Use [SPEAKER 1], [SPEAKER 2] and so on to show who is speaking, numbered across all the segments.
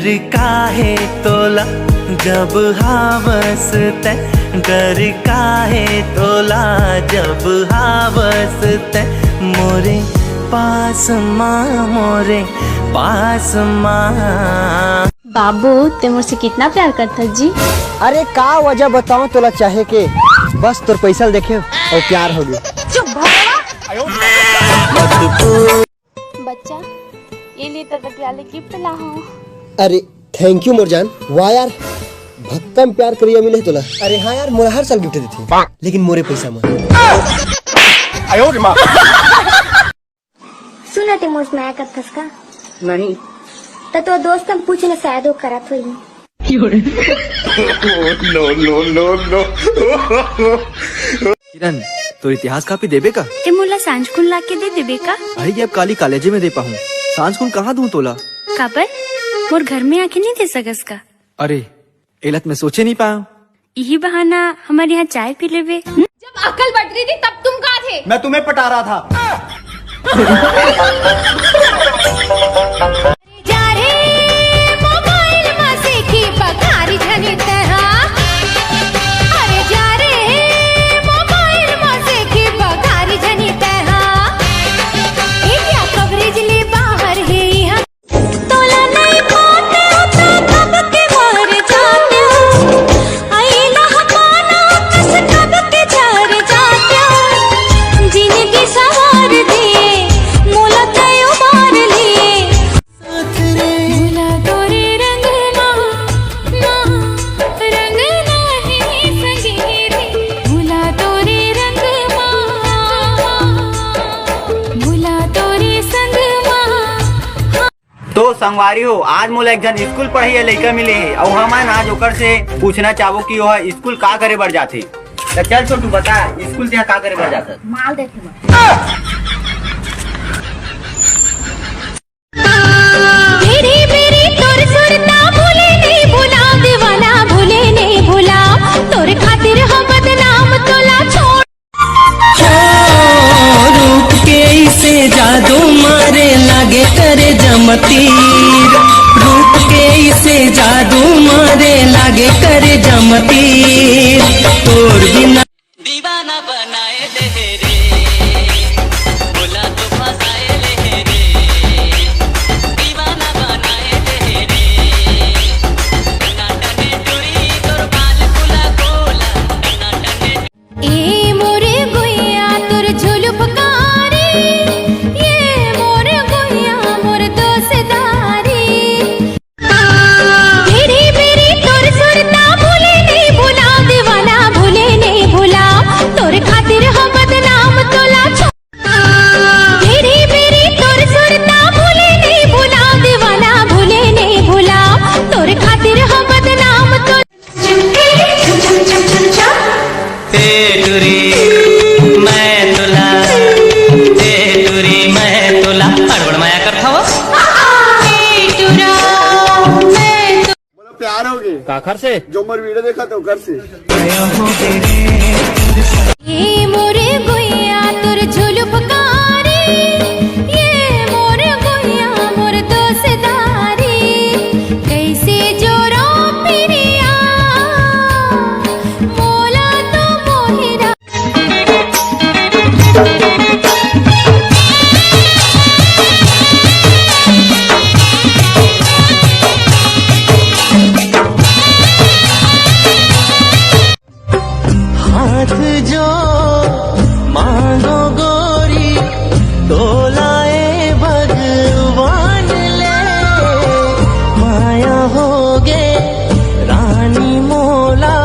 [SPEAKER 1] डर काहे तोला जब हावस ते, डर काहे तोला जब हावस ते, मोरे पास माँ, मोरे पास माँ।
[SPEAKER 2] बाबू ते मुझसे कितना प्यार करता जी?
[SPEAKER 3] अरे का वजह बताऊं तोला चाहे के, बस तोर पैसा देखे और प्यार हो गया।
[SPEAKER 2] बच्चा ये लिए तक वाले गिफ्ट ला हूँ।
[SPEAKER 3] अरे थैंक यू मोरजान, वाह यार भक्कम प्यार करिए मिले तोला। अरे हाँ यार मोरा हर साल गिफ्ट देती, लेकिन मोरे पैसा में
[SPEAKER 4] सुना ते मुझ में आया कथस का
[SPEAKER 3] नहीं
[SPEAKER 4] तो दोस्त हम पूछने शायद वो करा थोड़ी।
[SPEAKER 5] किरण तो इतिहास कापी देबे का?
[SPEAKER 2] ते मोला सांझ कुन ला के दे देबे का?
[SPEAKER 5] भाई अब काली कॉलेज में दे पाऊँ, सांझ कुन कहाँ दूं तोला?
[SPEAKER 2] काबर मोर घर में आके नहीं दे सकस का?
[SPEAKER 5] अरे एलत में सोचे नहीं पाया।
[SPEAKER 2] यही बहाना हमारे यहाँ चाय पी लेवे।
[SPEAKER 6] जब अकल बढ़ रही थी तब तुम कहाँ थे?
[SPEAKER 3] मैं तुम्हें पटा रहा था।
[SPEAKER 7] तो संगवारी हो, आज मोला एक जन स्कूल पढ़ाई लड़का मिले है और हम आज ओकर से पूछना चाहबो कि वह स्कूल का करे बढ़ जाते। तो चल छोटू बता स्कूल से का करे बढ़ जाता?
[SPEAKER 4] माल देखे
[SPEAKER 6] तोरे खातिर हम बदनाम तोला छोड़।
[SPEAKER 1] रूप के इसे जादू मारे लागे करे जमतीर, रूप के इसे जादू मारे लागे करे जमतीर, तोर बिना दीवाना बनाए दे रे, बोला तो फसाए ले रे, दीवाना बनाए दे रे, नाटने टुरी तोर बाल फुला गोला, नाटने
[SPEAKER 6] ए मोरे गोया तोर झुलुपकारी, ये मोरे गोया मोर दोस्तारी। मेरी मेरी तोर सुरता भूले नहीं भूला, दीवाना भूले नहीं भूला, तोर खातिर हम बदनाम तोला छोड़। मेरी मेरी तोर सुरता भूले नहीं भूला, दीवाना भूले नहीं भूला, तोर खातिर हम बदनाम तोला।
[SPEAKER 1] तेरी मैं तुला, तेरी मैं तुला, अड़बड़ माया कर था वो
[SPEAKER 3] प्यार हो गए
[SPEAKER 5] काखर से
[SPEAKER 3] जो मोर वीडियो देखा तो घर से।
[SPEAKER 6] ये मोरे गोया तोर झुलुपकारी, ये मोरे गोया मोर दोस्तारी, कैसे जोरो पिरिया मोला तो मोहिरा।
[SPEAKER 1] हाथ जो मांगो गोरी तोलाए भगवान ले, माया हो गे रानी मोला।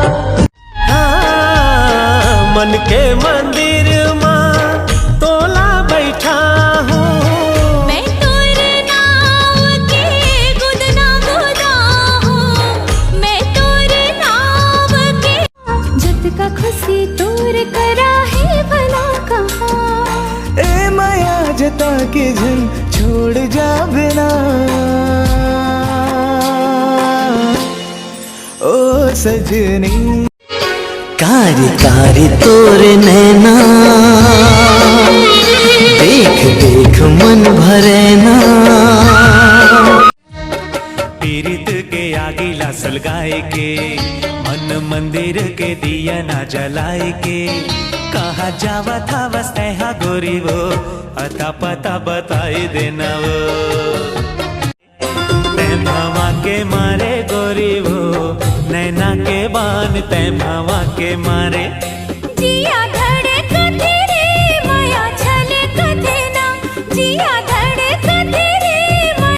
[SPEAKER 1] मन के मंदिर माँ तोला बैठा हूँ,
[SPEAKER 6] मैं तोरे नाव के गुदना गुदा हूँ, मैं तोरे नाव के जत का खुशी तोर करा है भला कहाँ।
[SPEAKER 1] ए माया जता के झन छोड़ जा बिना, ओ सजनी कारी कारी तोरे नैना, देख देख मन भरे ना, पीरित
[SPEAKER 8] सुलगाए के, मन मंदिर के दिया ना जलाए के, कहा जावा था वस्ते हा गोरी वो, अता पता बताई देना वो। तैं भावा के मारे गोरी वो, नैना के बान तैं भावा के मारे।
[SPEAKER 6] जिया